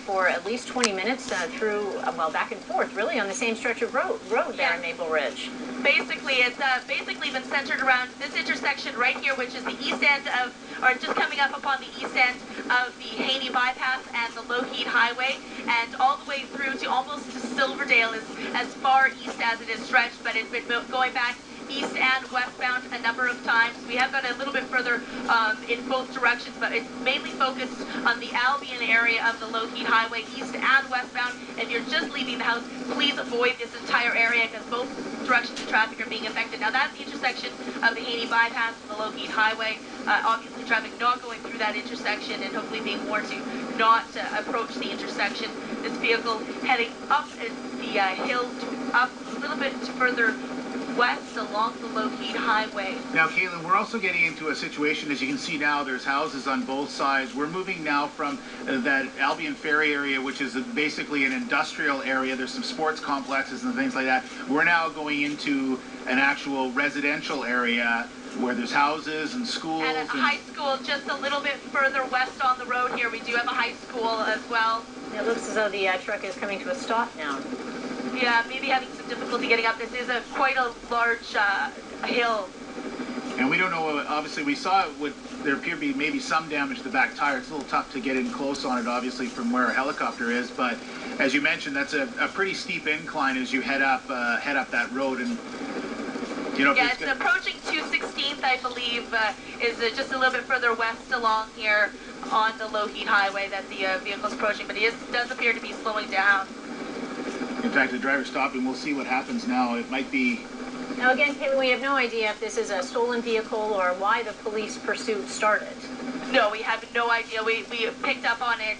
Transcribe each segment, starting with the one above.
for at least 20 minutes through, well, back and forth, really, on the same stretch of road there in Maple Ridge. Basically, it's basically been centered around this intersection right here, which is the east end of, or just coming up upon the east end of the Haney Bypass and the Lougheed Highway, and all the way through to almost to Silverdale is as far east as it is stretched, but it's been going back east and westbound a number of times. We have got a little bit further in both directions, but it's mainly focused on the Albion area of the Lougheed Highway, east and westbound. If you're just leaving the house, please avoid this entire area because both directions of traffic are being affected. Now that's the intersection of the Haney Bypass and the Lougheed Highway. Obviously traffic not going through that intersection and hopefully being warned to not approach the intersection. This vehicle heading up the hill, up a little bit further west along the Lougheed Highway. Now, Caitlin, we're also getting into a situation, as you can see now, there's houses on both sides. We're moving now from that Albion Ferry area, which is basically an industrial area. There's some sports complexes and things like that. We're now going into an actual residential area where there's houses and schools. And a high school just a little bit further west on the road here. We do have a high school as well. It looks as though the truck is coming to a stop now. Yeah, maybe having some difficulty getting up. This is quite a large hill. And we don't know, obviously we saw there appeared to be maybe some damage to the back tire. It's a little tough to get in close on it, obviously, from where a helicopter is. But as you mentioned, that's a pretty steep incline as you head up that road. And you know, yeah, it's approaching 216th, I believe, is just a little bit further west along here on the Lougheed Highway that the vehicle's approaching. But it does appear to be slowing down. In fact, the driver's stopping. We'll see what happens now. It might be... Now again, Caitlin, we have no idea if this is a stolen vehicle or why the police pursuit started. No, we have no idea. We picked up on it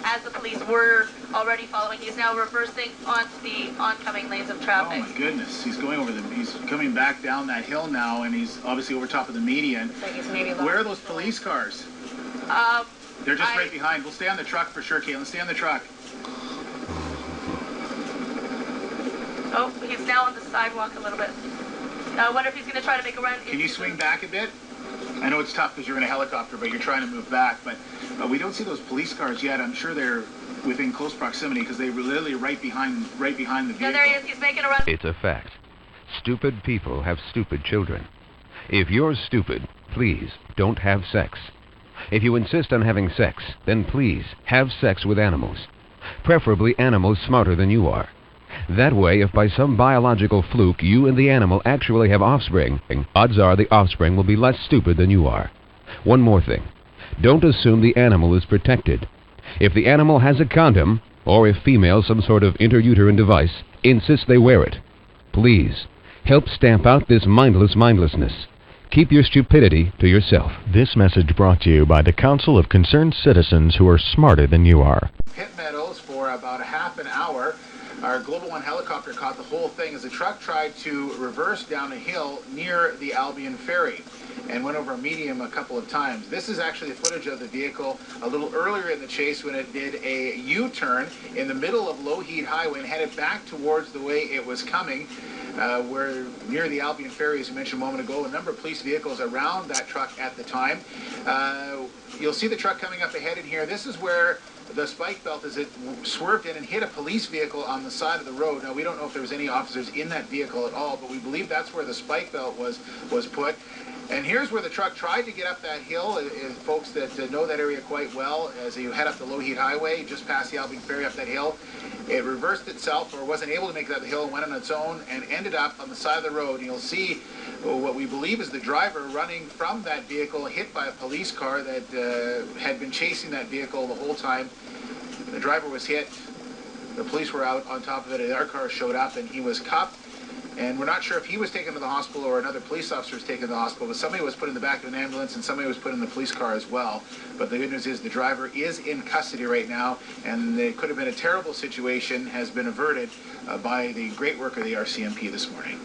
as the police were already following. He's now reversing onto the oncoming lanes of traffic. Oh my goodness, he's going over he's coming back down that hill now, and he's obviously over top of the median. Like he's maybe where are those police cars? They're just right behind. We'll stay on the truck for sure, Caitlin. Stay on the truck. Oh, he's now on the sidewalk a little bit. I wonder if he's going to try to make a run. Can you swing back a bit? I know it's tough because you're in a helicopter, but you're trying to move back. But we don't see those police cars yet. I'm sure they're within close proximity because they were literally right behind the vehicle. Yeah, there he is. He's making a run. It's a fact. Stupid people have stupid children. If you're stupid, please don't have sex. If you insist on having sex, then please have sex with animals. Preferably animals smarter than you are. That way, if by some biological fluke you and the animal actually have offspring, odds are the offspring will be less stupid than you are. One more thing. Don't assume the animal is protected. If the animal has a condom, or if female some sort of intrauterine device, insist they wear it. Please, help stamp out this mindlessness. Keep your stupidity to yourself. This message brought to you by the Council of Concerned Citizens who are smarter than you are. Pitt Meadows for about a half an hour. Our Global One helicopter caught the whole thing as the truck tried to reverse down a hill near the Albion Ferry and went over a medium a couple of times. This is actually the footage of the vehicle a little earlier in the chase when it did a U-turn in the middle of Lougheed Highway and headed back towards the way it was coming. Where near the Albion Ferry, as you mentioned a moment ago, a number of police vehicles around that truck at the time. You'll see the truck coming up ahead in here. This is where the spike belt, as it swerved in and hit a police vehicle on the side of the road. Now, we don't know if there was any officers in that vehicle at all, but we believe that's where the spike belt was put. And here's where the truck tried to get up that hill. Folks that know that area quite well, as you head up the Lougheed Highway, just past the Albion Ferry up that hill, it reversed itself or wasn't able to make that hill, went on its own, and ended up on the side of the road. And you'll see what we believe is the driver running from that vehicle, hit by a police car that had been chasing that vehicle the whole time. The driver was hit. The police were out on top of it. Our car showed up, and he was cuffed. And we're not sure if he was taken to the hospital or another police officer was taken to the hospital, but somebody was put in the back of an ambulance and somebody was put in the police car as well. But the good news is the driver is in custody right now, and it could have been a terrible situation, has been averted by the great work of the RCMP this morning.